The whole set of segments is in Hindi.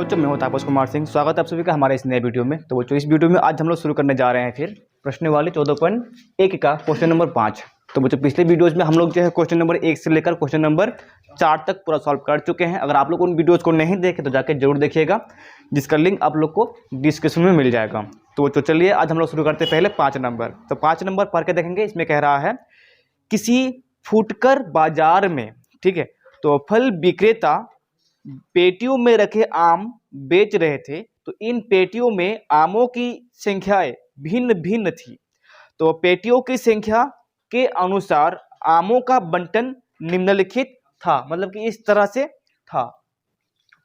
बच्चों, मैं हूं तापस कुमार सिंह। स्वागत है आप सभी का हमारे इस नए वीडियो में। तो बच्चों, इस वीडियो में आज हम लोग शुरू करने जा रहे हैं फिर प्रश्नावली 14.1 का क्वेश्चन नंबर 5। तो बच्चों, पिछले वीडियोज़ में हम लोग जो है क्वेश्चन नंबर 1 से लेकर क्वेश्चन नंबर 4 तक पूरा सॉल्व कर चुके हैं। अगर आप लोग उन वीडियोज़ को नहीं देखे तो जाके जरूर देखिएगा, जिसका लिंक आप लोग को डिस्क्रिप्शन में मिल जाएगा। तो बच्चों चलिए, आज हम लोग शुरू करते हैं पहले 5 नंबर। तो 5 नंबर पढ़ के देखेंगे। इसमें कह रहा है, किसी फुटकर बाजार में, ठीक है, तो फल विक्रेता पेटियों में रखे आम बेच रहे थे। तो इन पेटियों में आमों की संख्याएं भिन्न भिन्न थी। तो पेटियों की संख्या के अनुसार आमों का बंटन निम्नलिखित था। मतलब कि इस तरह से था।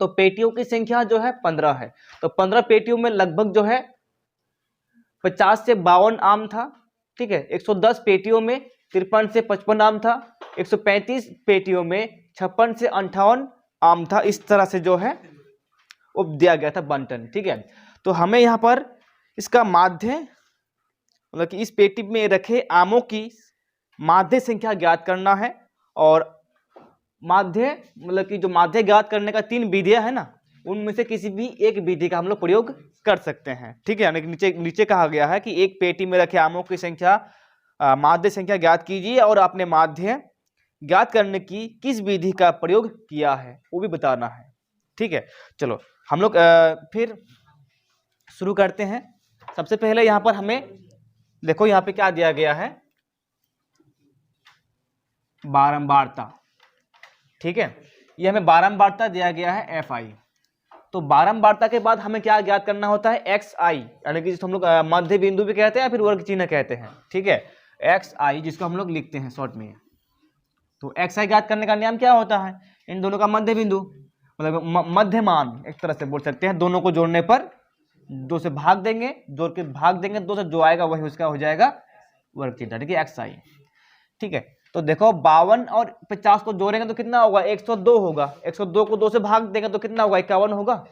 तो पेटियों की संख्या जो है 15 है। तो 15 पेटियों में लगभग जो है 50 से 52 आम था। ठीक है। 110 पेटियों में 53 से 55 आम था। 135 पेटियों में 56 से 58 आम था। इस तरह से जो है वो दिया गया था बंटन। ठीक है। तो हमें यहाँ पर इसका माध्य, मतलब कि इस पेटी में रखे आमों की माध्य संख्या ज्ञात करना है। और माध्य मतलब कि जो माध्य ज्ञात करने का 3 विधियां है ना, उनमें से किसी भी एक विधि का हम लोग प्रयोग कर सकते हैं। ठीक है। यानी कि नीचे कहा गया है कि एक पेटी में रखे आमों की संख्या माध्य संख्या ज्ञात कीजिए और आपने माध्य ज्ञात करने की किस विधि का प्रयोग किया है वो भी बताना है। ठीक है। चलो हम लोग फिर शुरू करते हैं। सबसे पहले यहां पर हमें देखो, यहां पे क्या दिया गया है, बारंबारता। ठीक है। ये हमें बारंबारता दिया गया है FI। तो बारंबारता के बाद हमें क्या ज्ञात करना होता है, XI, यानी कि जिसको हम लोग मध्य बिंदु भी कहते हैं या फिर वर्ग चिन्ह कहते हैं। ठीक है। XI जिसको हम लोग लिखते हैं शॉर्ट में। तो XI ज्ञात करने का नियम क्या होता है, इन दोनों का मध्य बिंदु, मतलब मध्यमान एक तरह से बोल सकते हैं। दोनों को जोड़ने पर 2 से भाग देंगे, जोड़ के भाग देंगे 2 से, जो आएगा वही उसका हो जाएगा वर्ग चिन्ह। ठीक है, XI। ठीक है। तो देखो 52 और 50 को जोड़ेंगे तो कितना होगा, 102 होगा। 102 को 2 से भाग देंगे तो कितना होगा, 51 होगा।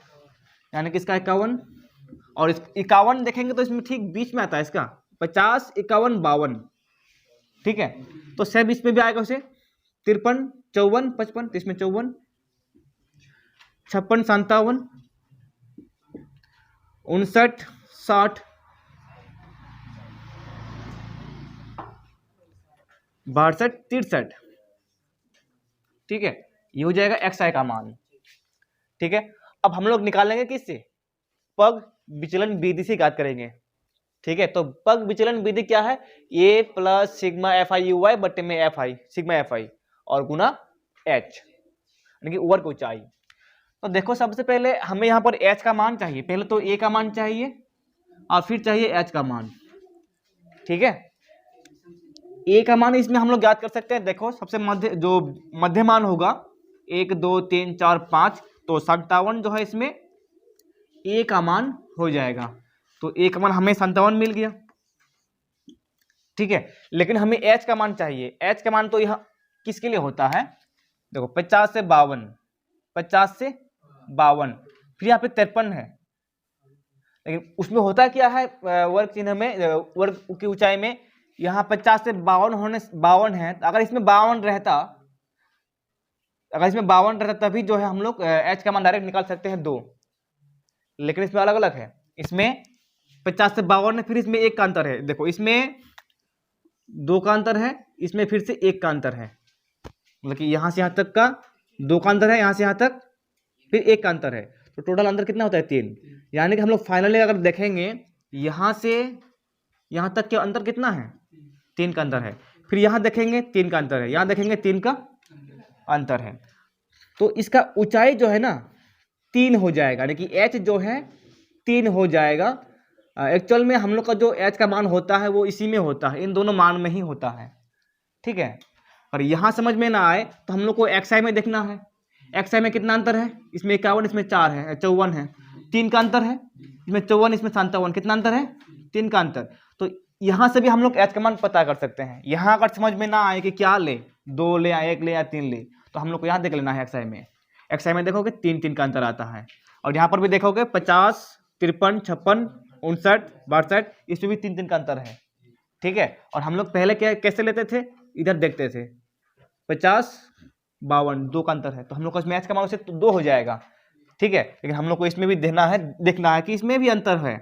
यानी कि इसका 51 और 51 देखेंगे तो इसमें ठीक बीच में आता है इसका 50, 51, 52। ठीक है। तो सेम इसमें भी आएगा उसे 53, 54, 55। तो इसमें 54, 56, 57, 59, 60, 62, 63। ठीक है। ये हो जाएगा XI का मान। ठीक है। अब हम लोग निकालेंगे किससे, पग विचलन विधि से ज्ञात करेंगे। ठीक है। तो पग विचलन विधि क्या है, A प्लस सिग्मा FI/UY बटे में FI, सिग्मा FI और गुना H, यानी कि वर्ग ऊंचाई। तो देखो, सबसे पहले हमें यहाँ पर H का मान चाहिए। पहले तो A का मान चाहिए और फिर चाहिए H का मान। ठीक है। A का मान इसमें हम लोग ज्ञात कर सकते हैं। देखो, सबसे मध्य मान होगा 1, 2, 3, 4, 5। तो 57 जो है इसमें A का मान हो जाएगा। तो A का मान हमें 57 मिल गया। ठीक है। लेकिन हमें H का मान चाहिए। H का मान तो यह किसके लिए होता है, देखो 50 से 52, 50 से 52, फिर यहाँ पे 53 है। लेकिन उसमें होता क्या है, वर्ग चिन्ह में, वर्ग की ऊंचाई में यहाँ 50 से 52 है। अगर इसमें 52 रहता, तभी जो है हम लोग H का मान डायरेक्ट निकाल सकते हैं 2। लेकिन इसमें अलग अलग है। इसमें 50 से 52 है, फिर इसमें 1 का अंतर है। देखो, इसमें 2 का अंतर है, इसमें फिर से 1 का अंतर है। मतलब कि यहाँ से यहाँ तक का 2 का अंतर है, यहाँ से यहाँ तक फिर 1 का अंतर है। तो टोटल अंतर कितना होता है, 3। यानी कि हम लोग फाइनली अगर देखेंगे, यहाँ से यहाँ तक के अंतर कितना है, 3 का अंतर है। फिर यहाँ देखेंगे 3 का अंतर है, यहाँ देखेंगे 3 का अंतर है। तो इसका ऊंचाई जो है ना 3 हो जाएगा, यानी कि H जो है 3 हो जाएगा। एक्चुअल में हम लोग का जो H का मान होता है वो इसी में होता है, इन दोनों मान में ही होता है। ठीक है। और यहाँ समझ में ना आए तो हम लोग को XI में देखना है। XI में कितना अंतर है, इसमें 51, इसमें 4 है, 54 है। 3 का अंतर है, इसमें 54, इसमें 57। कितना अंतर है, 3 का अंतर। तो यहाँ से भी हम लोग H का मान पता कर सकते हैं। यहाँ अगर समझ में ना आए कि क्या ले, 2 ले या 1 ले या 3 ले, तो हम लोग को यहाँ देख लेना है XI में। XI में देखोगे 3 का अंतर आता है। और यहाँ पर भी देखोगे 50, 53, 56, 59, 62, इसमें भी 3 का अंतर है। ठीक है। और हम लोग पहले कैसे लेते थे, इधर देखते थे 50, 52, 2 का अंतर है। तो हम लोग का मैच का मान उससे 2 हो जाएगा। ठीक है, लेकिन हम लोग को इसमें भी देखना है कि इसमें भी अंतर है।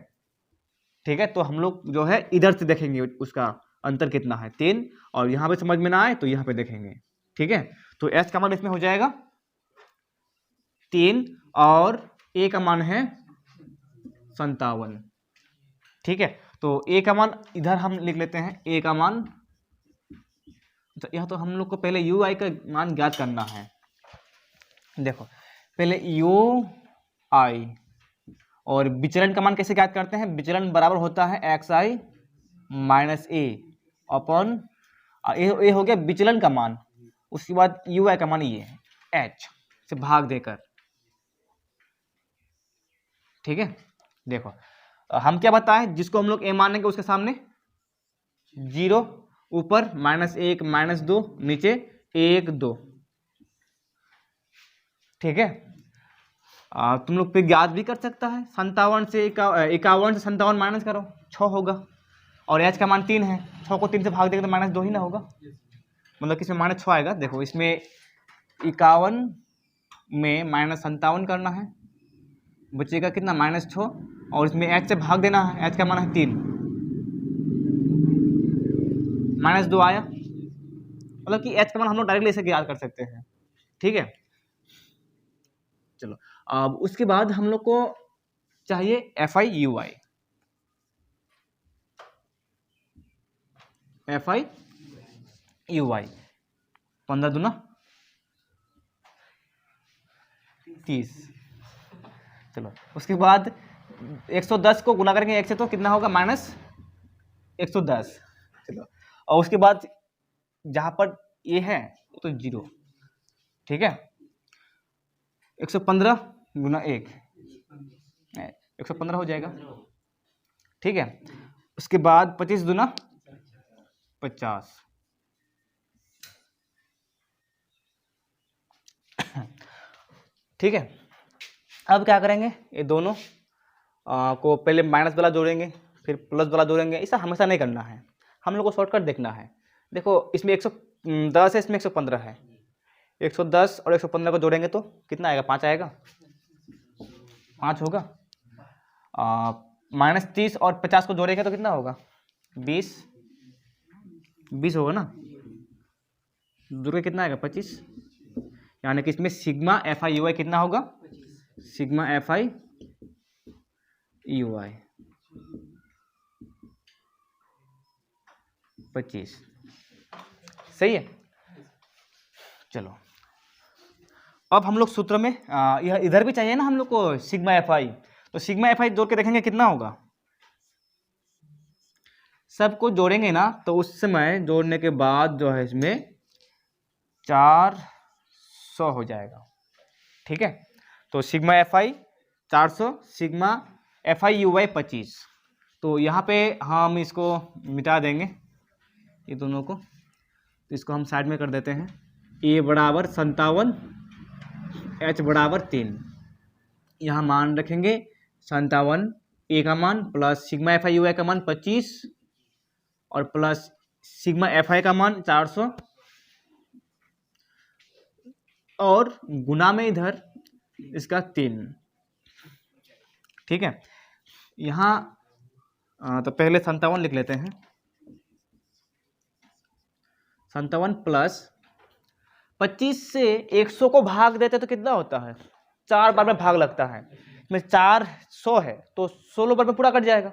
ठीक है, तो हम लोग जो है इधर से देखेंगे उसका अंतर कितना है 3, और यहाँ पे समझ में ना आए तो यहाँ पे देखेंगे। ठीक है, तो एच का मान इसमें हो जाएगा 3 और ए का मान है 57। ठीक है, तो ए का मान इधर हम लिख लेते हैं, ए का मान, तो यह तो हम लोग को पहले यू आई का मान ज्ञात करना है। देखो पहले यू आई, और विचलन का मान कैसे ज्ञात करते हैं, विचलन बराबर होता है एक्स आई माइनस ए अपॉन, ए हो गया विचलन का मान, उसके बाद यू आई का मान ये है एच से भाग देकर। ठीक है, देखो हम क्या बताएं, जिसको हम लोग ए मानेंगे उसके सामने 0, ऊपर -1 -2, नीचे 1 2। ठीक है, तुम लोग फिर ज्ञात भी कर सकता है, 57 से 51 से 57 माइनस करो 6 होगा, और एच का मान 3 है, 6 को 3 से भाग देगा तो -2 ही ना होगा, मतलब कि इसमें -6 आएगा। देखो इसमें 51 में -57 करना है, बचेगा कितना -6, और इसमें एच से भाग देना है, एच का मान है 3, -2 आया, मतलब कि एच का मान हम लोग डायरेक्टली ऐसे ज्ञात कर सकते हैं। ठीक है, चलो अब उसके बाद हम लोग को चाहिए F I U I, F I U I 15 दूना 30। चलो उसके बाद 110 को गुना करेंगे 1 से तो कितना होगा -110। चलो, और उसके बाद जहां पर ये है तो 0। ठीक है, 115 गुना 1 115 हो जाएगा। ठीक है, उसके बाद 25 दूना 50। ठीक है, अब क्या करेंगे, ये दोनों को पहले माइनस वाला जोड़ेंगे फिर प्लस वाला जोड़ेंगे, ऐसा हमेशा नहीं करना है, हम लोग को शॉर्टकट देखना है। देखो इसमें 110 है, इसमें 115 है, 110 और 115 को जोड़ेंगे तो कितना आएगा, 5 आएगा, 5 होगा। -30 और 50 को जोड़ेंगे तो कितना होगा, 20 होगा ना, जोड़ के कितना आएगा 25, यानी कि इसमें सिग्मा एफ आई यू आई कितना होगा, sigma F I U I 25। सही है। चलो अब हम लोग सूत्र में यह इधर भी चाहिए ना हम लोग को सिग्मा एफ आई, तो सिग्मा एफ आई जोड़ के देखेंगे कितना होगा, सबको जोड़ेंगे ना तो उस समय जोड़ने के बाद जो है इसमें 400 हो जाएगा। ठीक है, तो sigma F I 400, sigma F I U I 25। तो यहाँ पे हम इसको मिटा देंगे ये दोनों को, तो इसको हम साइड में कर देते हैं, ए बराबर 57, एच बराबर 3, यहाँ मान रखेंगे 57 ए का मान plus sigma F I U I का मान 25 और प्लस सिग्मा एफ आई का मान 400, और गुना में इधर इसका 3। ठीक है, यहाँ तो पहले 57 लिख लेते हैं, 57 प्लस 25 से 100 को भाग देते तो कितना होता है, 4 बार में भाग लगता है, इसमें 400 है तो 16 बार में पूरा कट जाएगा,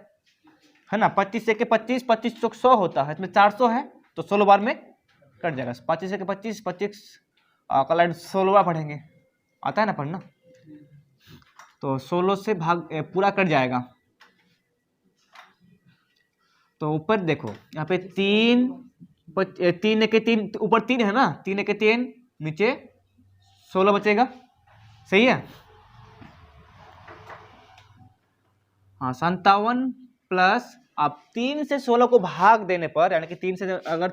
है ना, 25 से के 25, 25 तो 100 होता है, इसमें 400 है तो 16 बार में कट जाएगा, 25 से के 25, 25 का लाइन 16 बार पढ़ेंगे, आता है ना पढ़ना, तो 16 से भाग पूरा कट जाएगा। तो ऊपर देखो यहाँ पे 3 के 3 ऊपर 3 है ना, 3 के 3 नीचे 16 बचेगा, सही है। हाँ 57 प्लस आप 3 से 16 को भाग देने पर, यानी कि 3 से अगर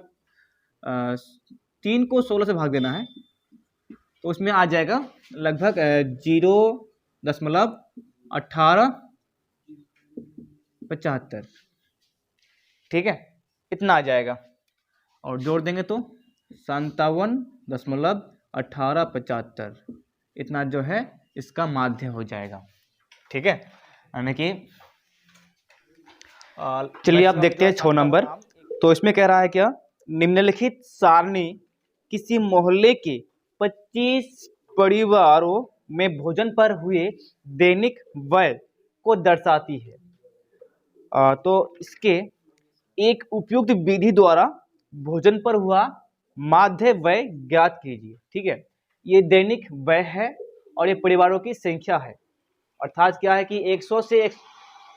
3 को 16 से भाग देना है तो उसमें आ जाएगा लगभग 0.1875। ठीक है, इतना आ जाएगा, और जोड़ देंगे तो 57.1875, इतना जो है इसका माध्य हो जाएगा। ठीक है, यानी कि चलिए आप देखते हैं 6 नंबर। तो इसमें कह रहा है क्या, निम्नलिखित सारणी किसी मोहल्ले के 25 परिवारों में भोजन पर हुए दैनिक व्यय को दर्शाती है। तो इसके एक उपयुक्त विधि द्वारा भोजन पर हुआ माध्य व्यय ज्ञात कीजिए। ठीक है, ये दैनिक व्यय है और ये परिवारों की संख्या है। अर्थात क्या है कि 100 से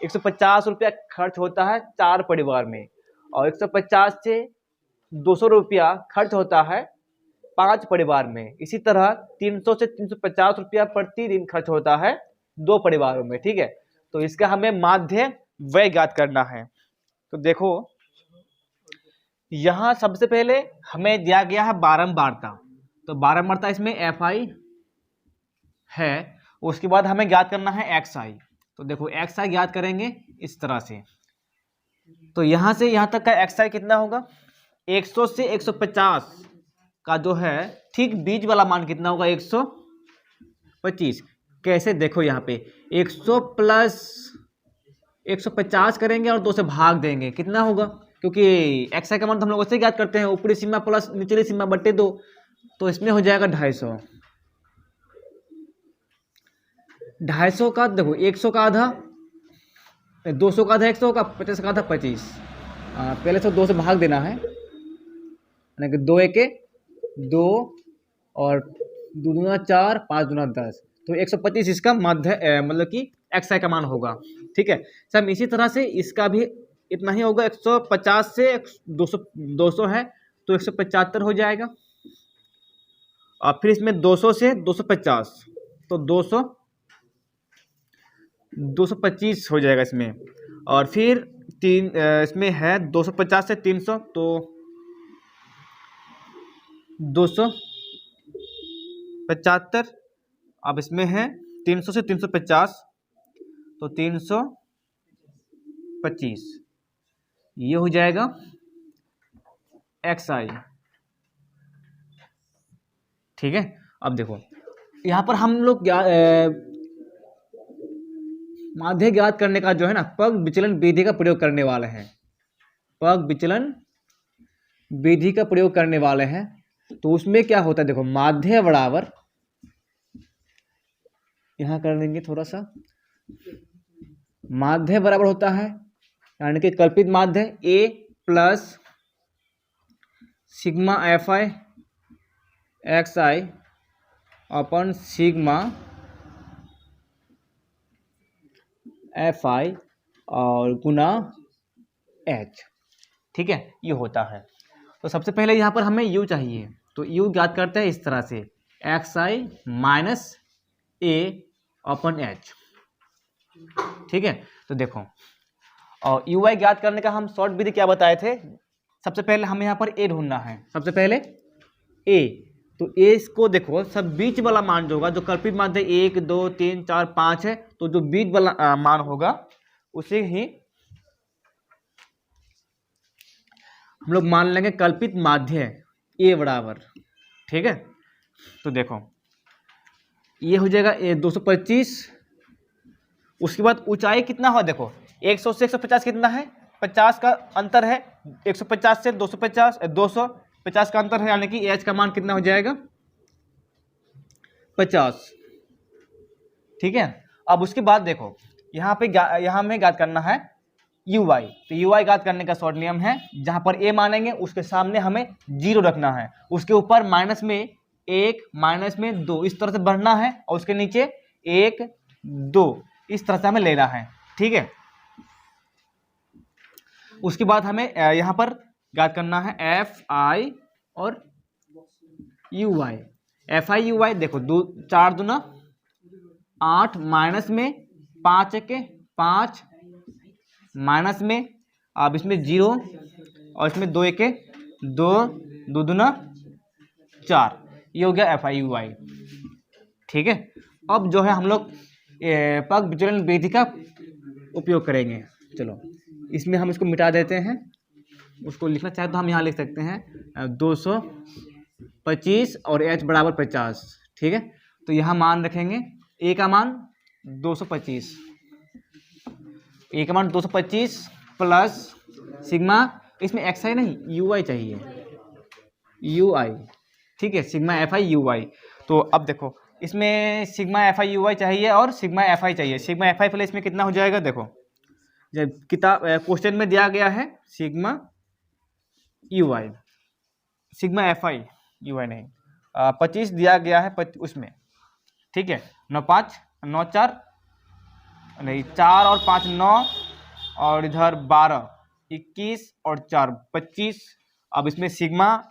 150 रुपया खर्च होता है 4 परिवार में, और 150 से 200 रुपया खर्च होता है 5 परिवार में। इसी तरह 300 से 350 रुपया प्रतिदिन खर्च होता है 2 परिवारों में। ठीक है, तो इसका हमें माध्य व्यय ज्ञात करना है। तो देखो यहाँ सबसे पहले हमें दिया गया है बारंबारता, तो बारंबारता इसमें FI है। उसके बाद हमें ज्ञात करना है XI। तो देखो XI ज्ञात करेंगे इस तरह से। तो यहाँ से यहाँ तक का XI कितना होगा, 100 से 150 का जो है ठीक बीच वाला मान कितना होगा, 125। कैसे, देखो यहाँ पे 100 प्लस 150 करेंगे और 2 से भाग देंगे, कितना होगा, क्योंकि XI का मान हम लोग उससे ज्ञात करते हैं, ऊपरी सीमा प्लस निचली सीमा बट्टे 2। तो इसमें हो जाएगा 250। 250 का देखो 100 का आधा 200 का आधा 100 का, 50 का आधा 25। पहले से 2 से भाग देना है, यानी कि 2 एके 2 और 2 दूना 4, 5 दूना 10। तो 125 इसका माध्य मतलब कि XI का मान होगा। ठीक है, सब इसी तरह से इसका भी इतना ही होगा। 150 से 200 है तो 175 हो जाएगा, और फिर इसमें 200 से 250 तो 225 हो जाएगा इसमें, और फिर इसमें है 250 से 300 तो 275। अब इसमें है 300 से 350 तो 325, ये हो जाएगा XI। ठीक है, अब देखो यहाँ पर हम लोग माध्य ज्ञात करने का जो है ना पग विचलन विधि का प्रयोग करने वाले हैं। पग विचलन विधि का प्रयोग करने वाले हैं। तो उसमें क्या होता है, देखो माध्य बराबर, यहाँ कर लेंगे थोड़ा सा, माध्य बराबर होता है यानी कि कल्पित माध्य A plus sigma FI XI upon sigma FI और गुना H। ठीक है, ये होता है। तो सबसे पहले यहाँ पर हमें U चाहिए, तो U ज्ञात करते हैं इस तरह से, XI minus A upon H। ठीक है, तो देखो और UI ज्ञात करने का हम शॉर्ट विधि क्या बताए थे, सबसे पहले हमें यहाँ पर A ढूंढना है। सबसे पहले A, तो A को देखो सब बीच वाला मान जो होगा, जो कल्पित माध्य 1 2 3 4 5 है, तो जो बीच वाला मान होगा उसे ही हम लोग मान लेंगे कल्पित माध्य A बराबर। ठीक है, तो देखो ये हो जाएगा 225। उसके बाद ऊंचाई कितना हो, देखो 100 से 150 कितना है, 50 का अंतर है, 150 से 250 का अंतर है, यानी कि H का मान कितना हो जाएगा 50। ठीक है, अब उसके बाद देखो यहाँ हमें ज्ञात करना है UI। तो UI ज्ञात करने का शॉर्ट नियम है, जहां पर A मानेंगे उसके सामने हमें 0 रखना है, उसके ऊपर माइनस में 1 माइनस में 2 इस तरह से बढ़ना है, और उसके नीचे 1 2 इस तरह से हमें लेना है। ठीक है, उसके बाद हमें यहाँ पर ज्ञात करना है FI और UI। FI UI देखो 4 दूना 8 माइनस में 5 के 5 माइनस में, अब इसमें 0 और इसमें 2 1 2 2 दूना 4, ये हो गया FI UI। ठीक है, अब जो है हम लोग पग विचलन विधि का उपयोग करेंगे। चलो इसमें हम इसको मिटा देते हैं, उसको लिखना चाहे तो हम यहाँ लिख सकते हैं 225 और H बराबर 50। ठीक है, तो यहाँ मान रखेंगे ए का मान 225, ए का मान 225 प्लस सिग्मा, इसमें एक्स आई नहीं यू आई चाहिए, यू आई, ठीक है, सिग्मा एफ आई यू आई। तो अब देखो इसमें सिग्मा एफ आई यू आई चाहिए और सिग्मा एफ आई चाहिए। सिग्मा एफ आई पहले इसमें कितना हो जाएगा, देखो जब किताब क्वेश्चन में दिया गया है sigma U I, sigma F I U I नहीं, 25 दिया गया है उसमें, ठीक है, 9 5 9 4 नहीं 4 और 5 9 और इधर 12 21 और 4 25। अब इसमें सिग्मा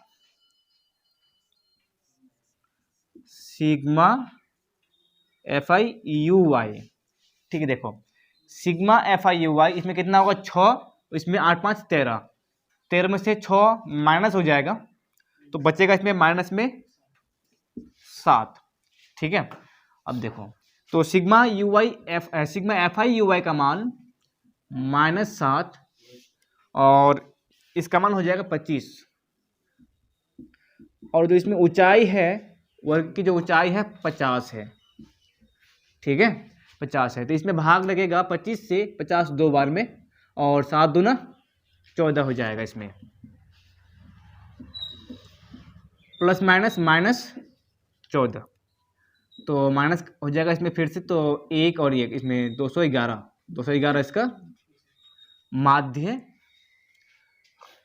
एफ आई यू आई, ठीक है, देखो सिग्मा एफ आई यू आई इसमें कितना होगा 6, इसमें 8 5 13, 13 में से 6 माइनस हो जाएगा तो बचेगा इसमें माइनस में 7, ठीक है। अब देखो तो sigma F I U I का मान -7 और इसका मान हो जाएगा 25, और जो इसमें ऊंचाई है वर्ग की जो ऊंचाई है 50 है, ठीक है, 50 है। तो इसमें भाग लगेगा 25 से 50 2 बार में, और 7 दूना 14 हो जाएगा, इसमें प्लस माइनस -14, तो माइनस हो जाएगा इसमें फिर से, तो 1 और 1 इसमें 211 इसका माध्य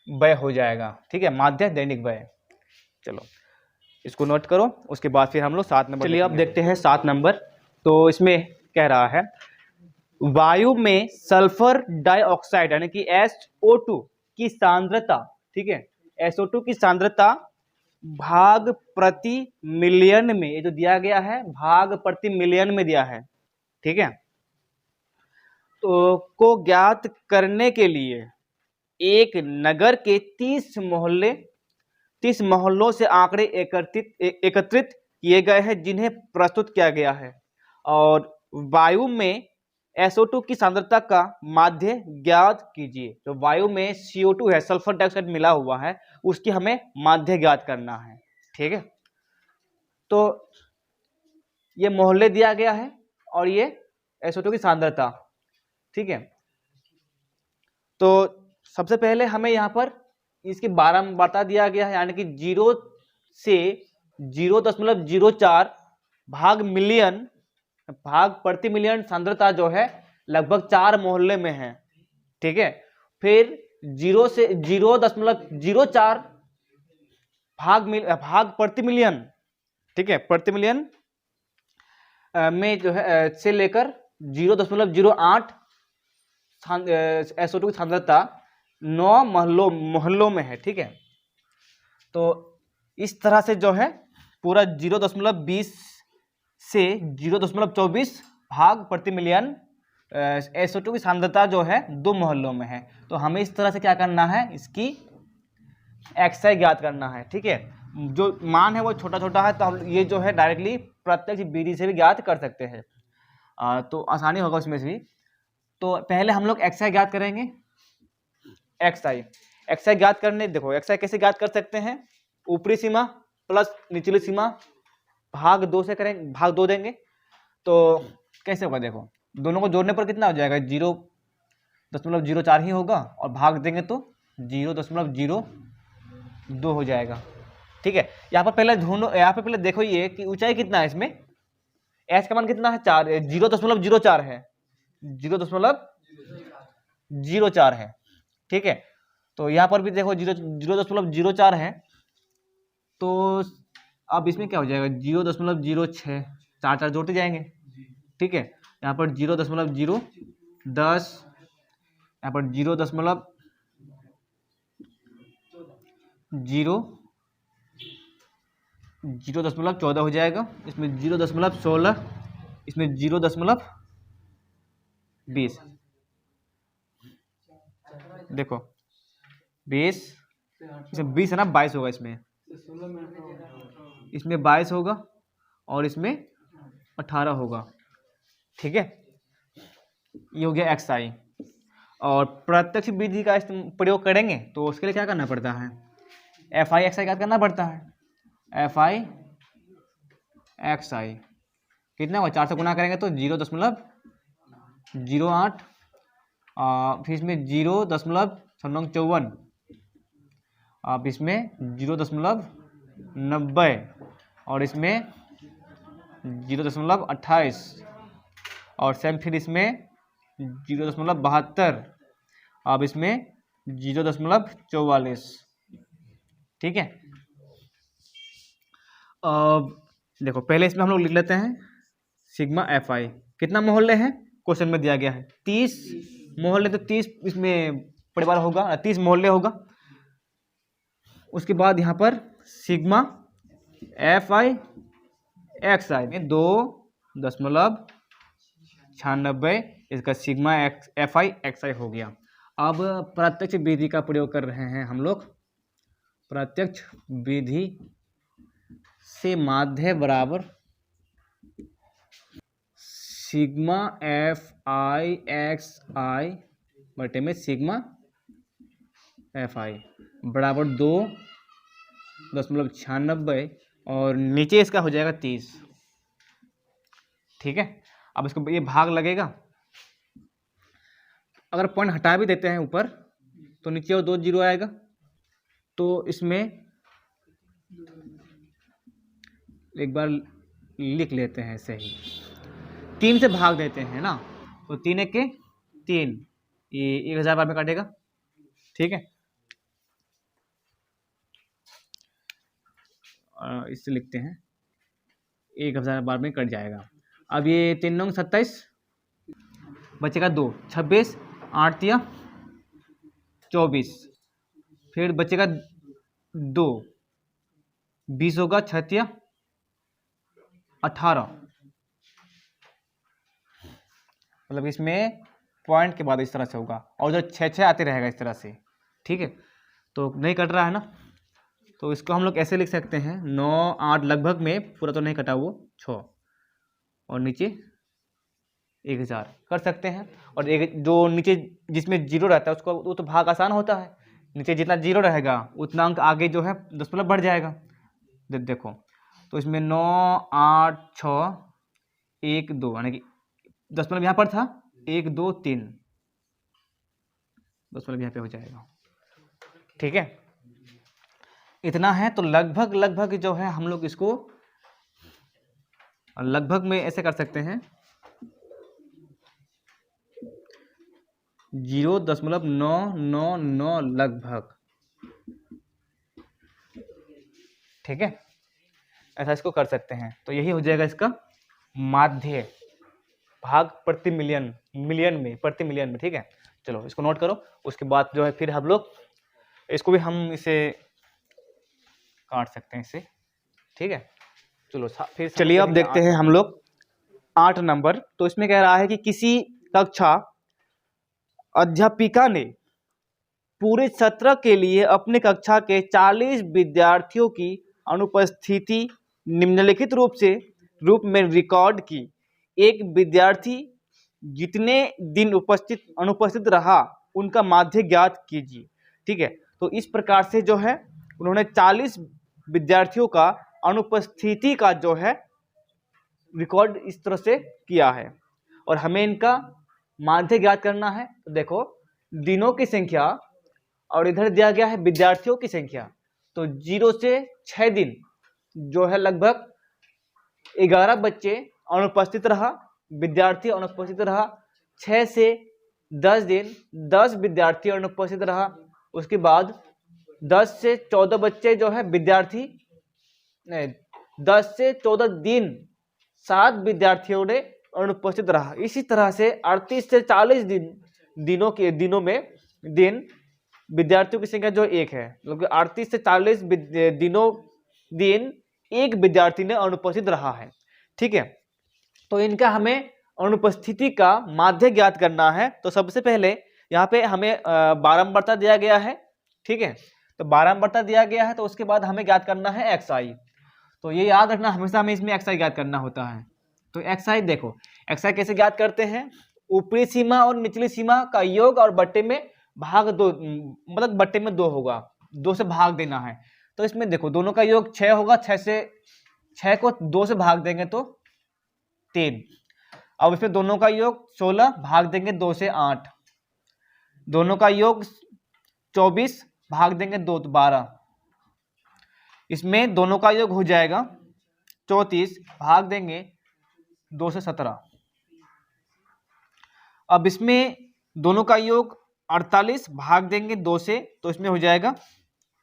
व्यय हो जाएगा, ठीक है, माध्य दैनिक व्यय। चलो इसको नोट करो, उसके बाद फिर हम लोग 7 नंबर, चलिए अब देखते हैं 7 नंबर। तो इसमें कह रहा है वायु में सल्फर डाइऑक्साइड यानी कि SO2 की सांद्रता, ठीक है, SO2 की सांद्रता भाग प्रति मिलियन में, ये जो दिया गया है भाग प्रति मिलियन में दिया है, ठीक है, तो को ज्ञात करने के लिए एक नगर के 30 मोहल्लों से आंकड़े एकत्रित किए गए हैं जिन्हें प्रस्तुत किया गया है, और वायु में SO2 की सांद्रता का माध्य ज्ञात कीजिए। तो वायु में CO2 है, सल्फर डाइऑक्साइड मिला हुआ है, उसकी हमें माध्य ज्ञात करना है, ठीक है। तो ये मोहल्ले दिया गया है और ये SO2 की सांद्रता, ठीक है। तो सबसे पहले हमें यहाँ पर इसकी बारंबारता दिया गया है, यानी कि 0 से 0.04 भाग मिलियन, भाग प्रति मिलियन सांद्रता जो है लगभग 4 मोहल्ले में है, ठीक है। फिर 0 से 0.04 भाग प्रति मिलियन, ठीक है, प्रति मिलियन में जो है से लेकर 0.08 SO2 की सांद्रता 9 मोहल्लों में है, ठीक है। तो इस तरह से जो है पूरा 0.20 से 0.24 भाग प्रति मिलियन SO2 की सांद्रता जो है 2 मोहल्लों में है। तो हमें इस तरह से क्या करना है, इसकी XI ज्ञात करना है, ठीक है। जो मान है वो छोटा छोटा है, तो हम ये जो है डायरेक्टली प्रत्यक्ष विधि से भी ज्ञात कर सकते हैं, तो आसानी होगा उसमें से भी। तो पहले हम लोग XI ज्ञात करेंगे। XI ज्ञात करने, देखो XI कैसे ज्ञात कर सकते हैं, ऊपरी सीमा प्लस निचली सीमा भाग 2 से करेंगे, भाग 2 देंगे तो कैसे होगा, देखो दोनों को जोड़ने पर कितना हो जाएगा, 0.04 ही होगा, और भाग देंगे तो 0.02 हो जाएगा, ठीक है। यहाँ पर पहले ढूंढो, यहाँ पे पहले देखो ये कि ऊंचाई कितना है, इसमें एच का मान कितना है, 4, 0.04 है, 0.04 है, ठीक है। तो यहाँ पर भी देखो 0.04 है, तो अब इसमें क्या हो जाएगा, 0.06, 4 जोड़ते जाएंगे, ठीक है। यहाँ पर 0.010, यहाँ पर 0.14 हो जाएगा, इसमें 0.16, इसमें 0.20, देखो 20, इसमें 20 है ना, 22 होगा, इसमें 22 होगा और इसमें 18 होगा, ठीक है। ये हो गया XI। और प्रत्यक्ष विधि का प्रयोग करेंगे तो उसके लिए क्या करना पड़ता है, FI XI क्या करना पड़ता है, FI XI, कितना होगा, 4 से गुना करेंगे तो 0.08, फिर इसमें 0.54, आप इसमें 0.90 और इसमें 0.28 और सेम फिर इसमें 0.72, अब इसमें 0.44। ठीक है, अब देखो पहले इसमें हम लोग लिख लेते हैं सिग्मा एफ आई। कितना मोहल्ले हैं क्वेश्चन में दिया गया है, 30 मोहल्ले, तो 30 इसमें परिवार होगा, 30 मोहल्ले होगा। उसके बाद यहाँ पर सिग्मा एफ आई एक्स आई में 2.96, इसका सिग्मा एफ आई एक्स आई हो गया। अब प्रत्यक्ष विधि का प्रयोग कर रहे हैं हम लोग। प्रत्यक्ष विधि से माध्य बराबर सिग्मा एफ आई एक्स आई बटे में सिग्मा एफ आई बराबर 2.96 और नीचे इसका हो जाएगा 30। ठीक है, अब इसको ये भाग लगेगा, अगर पॉइंट हटा भी देते हैं ऊपर तो नीचे और 2 जीरो आएगा, तो इसमें एक बार लिख लेते हैं सही, 3 से भाग देते हैं ना, तो 3 एक के 3, ये 1000 बार में काटेगा। ठीक है, इससे लिखते हैं 1000 बार में कट जाएगा। अब ये 3 9 27 बचेगा 2, 26 8 तिया 24, फिर बचेगा 2 20 होगा, 6 तिया 18, मतलब इसमें पॉइंट के बाद इस तरह से होगा और जो 6 आते रहेगा इस तरह से। ठीक है, तो नहीं कट रहा है ना, तो इसको हम लोग ऐसे लिख सकते हैं 9 8 लगभग में, पूरा तो नहीं कटा वो 6 और नीचे 1000 कर सकते हैं। और एक जो नीचे जिसमें जीरो रहता है उसको वो तो भाग आसान होता है, नीचे जितना जीरो रहेगा उतना अंक आगे जो है 10 बढ़ जाएगा। देखो तो इसमें 9 8 6 1 2 यानी कि 10 यहाँ पर था, 1 2 3 10 यहाँ पे हो जाएगा। ठीक है, इतना है। तो लगभग जो है हम लोग इसको लगभग में ऐसे कर सकते हैं 0.999 लगभग। ठीक है, ऐसा इसको कर सकते हैं, तो यही हो जाएगा इसका माध्य भाग प्रति मिलियन, मिलियन में, प्रति मिलियन में। ठीक है, चलो इसको नोट करो। उसके बाद जो है फिर हम लोग इसको भी हम इसे काट सकते हैं इसे। ठीक है, चलो फिर चलिए अब देखते हैं हम लोग 8 नंबर। तो इसमें कह रहा है कि किसी कक्षा अध्यापिका ने पूरे सत्र के लिए अपने कक्षा के 40 विद्यार्थियों की अनुपस्थिति निम्नलिखित रूप में रिकॉर्ड की। एक विद्यार्थी जितने दिन अनुपस्थित रहा उनका माध्य ज्ञात कीजिए। ठीक है, तो इस प्रकार से जो है उन्होंने 40 विद्यार्थियों का अनुपस्थिति का जो है रिकॉर्ड इस तरह से किया है और हमें इनका माध्य ज्ञात करना है। तो देखो दिनों की संख्या और इधर दिया गया है विद्यार्थियों की संख्या, तो 0 से 6 दिन जो है लगभग 11 बच्चे अनुपस्थित रहा, विद्यार्थी अनुपस्थित रहा। 6 से 10 दिन 10 विद्यार्थी अनुपस्थित रहा। उसके बाद 10 से 14 बच्चे जो है विद्यार्थी नहीं, 10 से 14 दिन 7 विद्यार्थियों ने अनुपस्थित रहा। इसी तरह से 38 से 40 दिनों में विद्यार्थियों की संख्या जो 1 है, मतलब 38 से 40 दिन एक विद्यार्थी ने अनुपस्थित रहा है। ठीक है, तो इनका हमें अनुपस्थिति का माध्य ज्ञात करना है। तो सबसे पहले यहाँ पे हमें बारंबारता दिया गया है। ठीक है, तो बारंबारता दिया गया है, तो उसके बाद हमें ज्ञात करना है एक्स आई। तो ये याद रखना, हमेशा हमें इसमें एक्स आई ज्ञात करना होता है। तो एक्स आई देखो, एक्स आई कैसे ज्ञात करते हैं, ऊपरी सीमा और निचली सीमा का योग और बट्टे में भाग 2, मतलब बट्टे में 2 होगा, 2 से भाग देना है। तो इसमें देखो दोनों का योग 6 होगा, 6 को 2 से भाग देंगे तो 3। अब इसमें दोनों का योग 16 भाग देंगे 2 से 8, दोनों का योग 24 भाग देंगे 2 तो 12, इसमें दोनों का योग हो जाएगा 34 भाग देंगे 2 से 17। अब इसमें दोनों का योग 48 भाग देंगे 2 से, तो इसमें हो जाएगा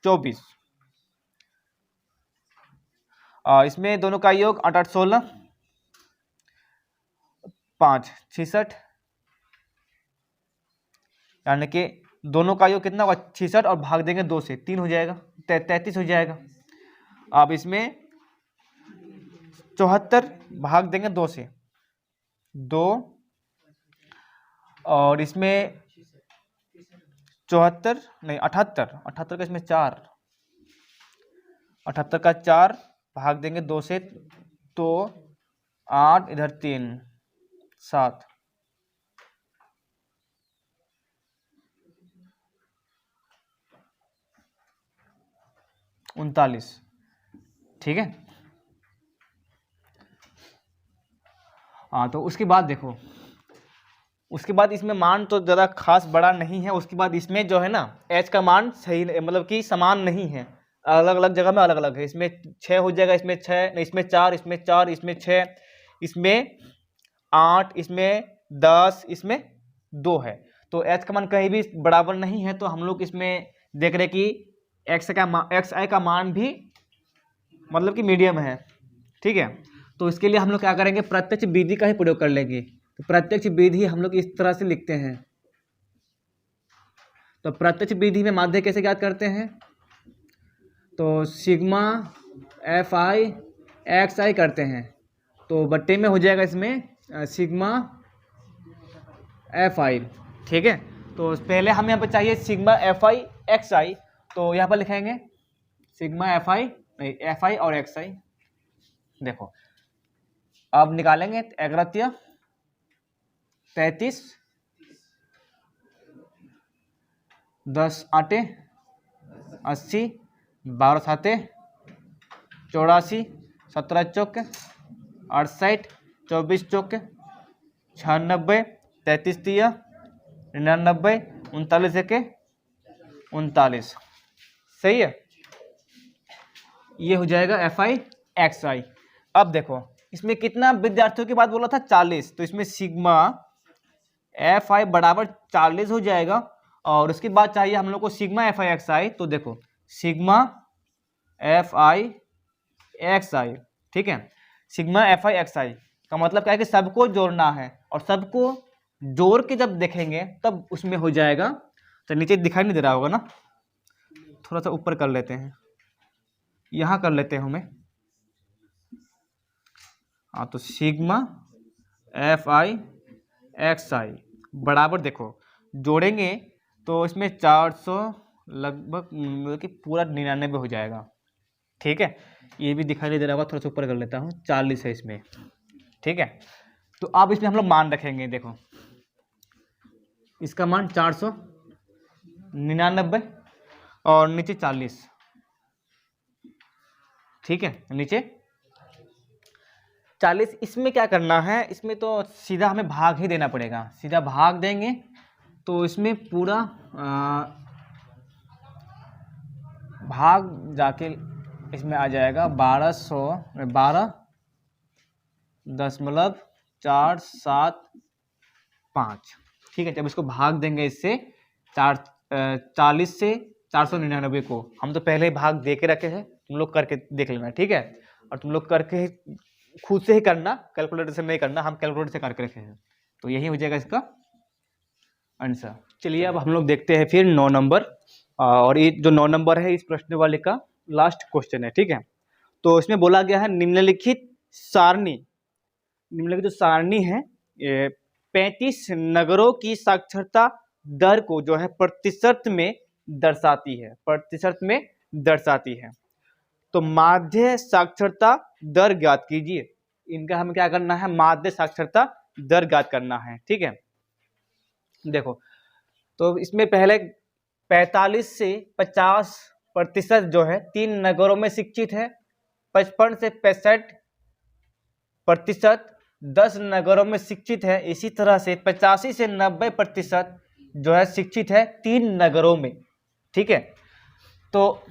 24। इसमें दोनों का योग 8 8 16 5 66, यानी कि दोनों का योग कितना होगा 66 और भाग देंगे 2 से 3 हो जाएगा 33 हो जाएगा। अब इसमें 74 भाग देंगे 2 से 2, और इसमें 74 नहीं 78 का इसमें 4, 78 का 4 भाग देंगे 2 से, तो 8 इधर 3 7, उनतालीस। ठीक है। हाँ, तो उसके बाद देखो, उसके बाद इसमें मान तो ज़्यादा खास बड़ा नहीं है। उसके बाद इसमें जो है ना एच का मान सही मतलब कि समान नहीं है, अलग अलग जगह में अलग अलग है। इसमें 6 हो जाएगा, इसमें 6 नहीं, इसमें 4, इसमें 4, इसमें 6, इसमें 8, इसमें 10, इसमें 2 है। तो एच का मान कहीं भी बराबर नहीं है, तो हम लोग इसमें देख रहे कि एक्स आई का मान भी मतलब कि मीडियम है। ठीक है। तो इसके लिए हम लोग क्या करेंगे, प्रत्यक्ष विधि का ही प्रयोग कर लेंगे। तो प्रत्यक्ष विधि हम लोग इस तरह से लिखते हैं। तो प्रत्यक्ष विधि में माध्य कैसे ज्ञात करते हैं, तो सिग्मा एफ आई एक्स आई करते हैं, तो बट्टे में हो जाएगा इसमें सिग्मा एफ आई। ठीक है। तो पहले हम यहाँ पर चाहिए सिग्मा एफ आई एक्स आई, तो यहाँ पर लिखेंगे सिग्मा एफ आई नहीं एफ आई और एक्स आई। देखो अब निकालेंगे, एग्रत्य 33, 10 8 80, 12 7 84, 17 चौक 68, 24 चौक 96, 33 तिया 99, 39 एके 39। सही है। ये हो जाएगा एफ आई एक्स आई। अब देखो इसमें कितना विद्यार्थियों के बाद बोला था 40, तो इसमें सिग्मा एफ आई बराबर 40 हो जाएगा। और उसके बाद चाहिए हम लोग को सिग्मा एफ आई एक्स आई, तो देखो सिग्मा एफ आई एक्स आई। ठीक है। सिग्मा एफ आई एक्स आई का मतलब क्या है कि सबको जोड़ना है, और सबको जोड़ के जब देखेंगे तब उसमें हो जाएगा। तो नीचे दिखाई नहीं दे रहा होगा ना, थोड़ा सा ऊपर कर लेते हैं, यहाँ कर लेते हैं हमें। हाँ, तो सिग्मा एफ आई एक्स आई बराबर देखो जोड़ेंगे तो इसमें 400 लगभग मतलब कि पूरा 99 हो जाएगा। ठीक है। ये भी दिखाई नहीं दे रहा होगा, थोड़ा सा ऊपर कर लेता हूँ, 40 है इसमें। ठीक है। तो अब इसमें हम लोग मान रखेंगे, देखो इसका मान 499 और नीचे 40। ठीक है। नीचे 40। इसमें क्या करना है, इसमें तो सीधा हमें भाग ही देना पड़ेगा। सीधा भाग देंगे तो इसमें पूरा भाग जाके इसमें आ जाएगा 12.475। ठीक है। जब इसको भाग देंगे इससे 40 से 499 को, हम तो पहले ही भाग दे के रखे हैं, तुम लोग करके देख लेना। ठीक है। और तुम लोग करके खुद से ही करना, कैलकुलेटर से नहीं करना, हम कैलकुलेटर से करके रखे हैं। तो यही हो जाएगा इसका आंसर। चलिए अब हम लोग देखते हैं फिर 9 नंबर, और ये जो 9 नंबर है इस प्रश्न वाले का लास्ट क्वेश्चन है। ठीक है। तो इसमें बोला गया है निम्नलिखित सारणी, निम्नलिखित जो सारणी है 35 नगरों की साक्षरता दर को जो है प्रतिशत में दर्शाती है, प्रतिशत में दर्शाती है। तो माध्य साक्षरता दर ज्ञात कीजिए। इनका हमें क्या करना है, माध्य साक्षरता दर ज्ञात करना है। ठीक है। देखो तो इसमें पहले 45 से 50% जो है 3 नगरों में शिक्षित है, 55 से 65% 10 नगरों में शिक्षित है, इसी तरह से 85 से 90% जो है शिक्षित है 3 नगरों में। ठीक है, तो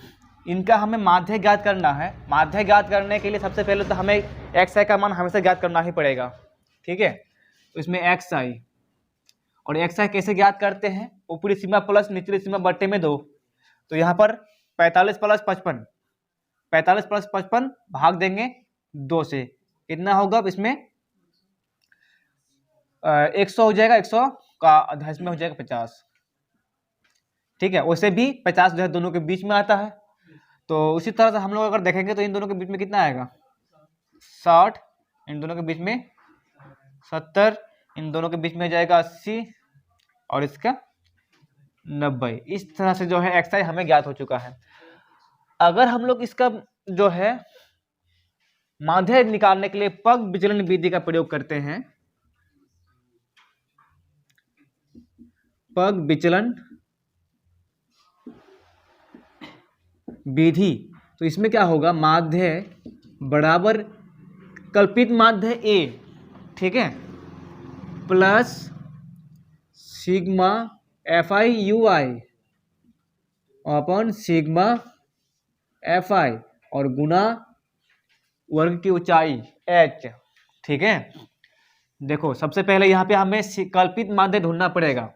इनका हमें माध्य ज्ञात करना है। माध्य ज्ञात करने के लिए सबसे पहले तो हमें एक्स आई का मान हमेशा ज्ञात करना ही पड़ेगा। ठीक है, तो इसमें एक्स आई, और एक्स आई कैसे ज्ञात करते हैं, ऊपरी सीमा प्लस निचली सीमा बट्टे में 2। तो यहाँ पर 45 प्लस 55, 45 प्लस 55 भाग देंगे 2 से, कितना होगा अब इसमें 100 हो जाएगा, 100 का आधा इसमें हो जाएगा 50। ठीक है, वैसे भी 50 जो है दोनों के बीच में आता है। तो उसी तरह से हम लोग अगर देखेंगे तो इन दोनों के बीच में कितना आएगा 60, इन दोनों के बीच में 70, इन दोनों के बीच में जाएगा 80 और इसका 90। इस तरह से जो है एक्स आई हमें ज्ञात हो चुका है। अगर हम लोग इसका जो है माध्य निकालने के लिए पग विचलन विधि का प्रयोग करते हैं, पग विचलन विधि, तो इसमें क्या होगा, माध्य बराबर कल्पित माध्य ए, ठीक है, plus sigma F I U I upon sigma F I और गुना वर्ग की ऊंचाई h। ठीक है, देखो सबसे पहले यहाँ पे हमें कल्पित माध्य ढूंढना पड़ेगा।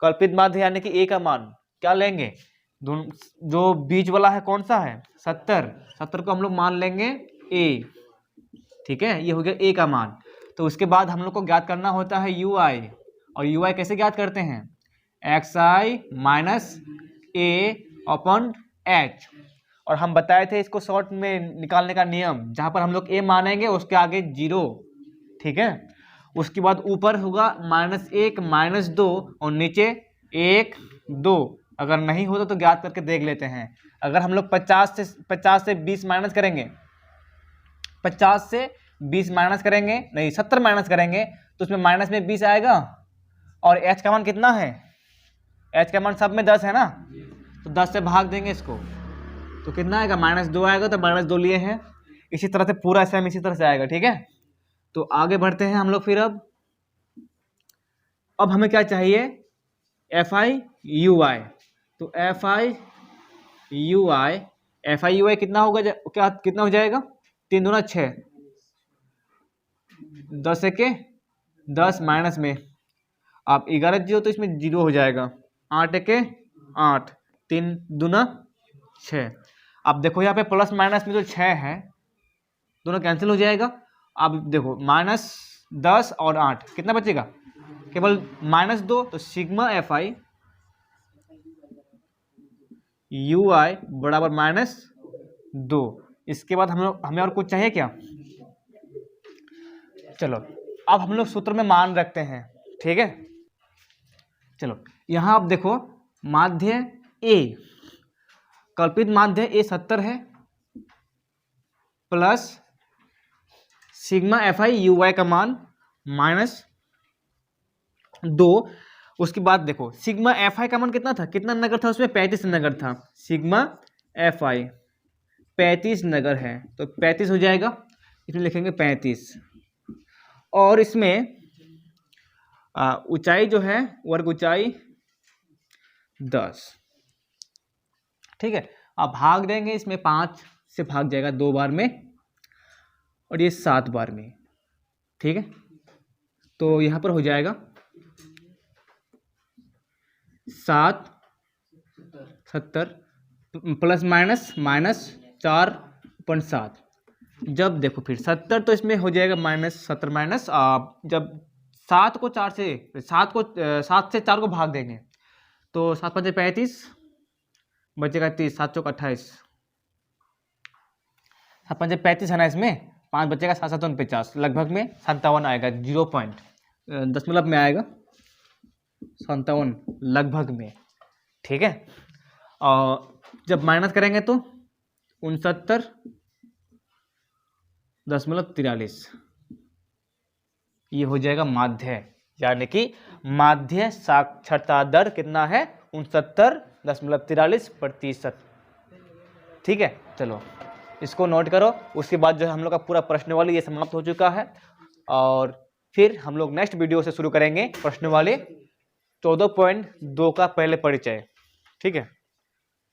कल्पित माध्य यानी कि a का मान क्या लेंगे, जो बीच वाला है कौन सा है 70 को हम लोग मान लेंगे a। ठीक है, ये हो गया a का मान। तो उसके बाद हम लोग को ज्ञात करना होता है ui, और ui कैसे ज्ञात करते हैं, xi minus a upon h। और हम बताए थे इसको शॉर्ट में निकालने का नियम, जहां पर हम लोग a मानेंगे उसके आगे 0। ठीक है, उसके बाद ऊपर होगा -1 -2 और नीचे 1 2। अगर नहीं होता तो ज्ञात करके देख लेते हैं। अगर हम लोग 50 से 20 माइनस करेंगे, 50 से 20 माइनस करेंगे, नहीं 70 माइनस करेंगे तो उसमें माइनस में 20 आएगा। और h का मान कितना है, h का मान सब में 10 है ना, तो 10 से भाग देंगे इसको तो कितना आएगा -2 आएगा, तो -2 लिए हैं। इसी तरह से पूरा सेम इसी तरह से आएगा। ठीक है, तो आगे बढ़ते हैं हम लोग फिर। अब हमें क्या चाहिए, एफ आई यू आई। तो एफ आई यू आई कितना होगा, क्या कितना हो जाएगा, 3 दूना 6, 10 के 10 माइनस में आप 11 जीरो तो इसमें 0 हो जाएगा, 8 के 8, 3 दूना 6। अब देखो यहाँ पे प्लस माइनस में जो 6 है दोनों कैंसिल हो जाएगा। अब देखो -10 और 8 कितना बचेगा, केवल -2। तो सिग्मा एफ आई यू आई बराबर -2। इसके बाद हमें और कुछ चाहिए क्या, चलो अब हम लोग सूत्र में मान रखते हैं। ठीक है, चलो यहाँ आप देखो माध्य ए, कल्पित माध्य ए 70 है, plus sigma F I u y का मान -2। उसके बाद देखो सिग्मा एफ आई का मान कितना था, कितना नगर था उसमें, 35 नगर था। सिग्मा एफ आई 35 नगर है तो 35 हो जाएगा, इसमें लिखेंगे 35। और इसमें ऊंचाई जो है वर्ग ऊंचाई 10। ठीक है, अब भाग देंगे, इसमें 5 से भाग जाएगा 2 बार में और ये 7 बार में। ठीक है, तो यहाँ पर हो जाएगा 7 70 प्लस -4/7। जब देखो फिर 70 तो इसमें हो जाएगा -70 माइनस, जब 7 को 4 से 7 से 4 को भाग देंगे तो 7 5 35 बचेगा 30, 7 चौक 28, 7 5 35 है ना, इसमें 5 बचेगा, 7 7 50, लगभग में 57 आएगा, 0.10 में आएगा 57 लगभग में। ठीक है, और जब माइनस करेंगे तो 69.43 ये हो जाएगा माध्य, यानी कि माध्य साक्षरता दर कितना है 69.43%। ठीक है, चलो इसको नोट करो। उसके बाद जो है हम लोग का पूरा प्रश्नावली ये समाप्त हो चुका है। और फिर हम लोग नेक्स्ट वीडियो से शुरू करेंगे प्रश्न वाले 14.2 का पहले परिचय। ठीक है।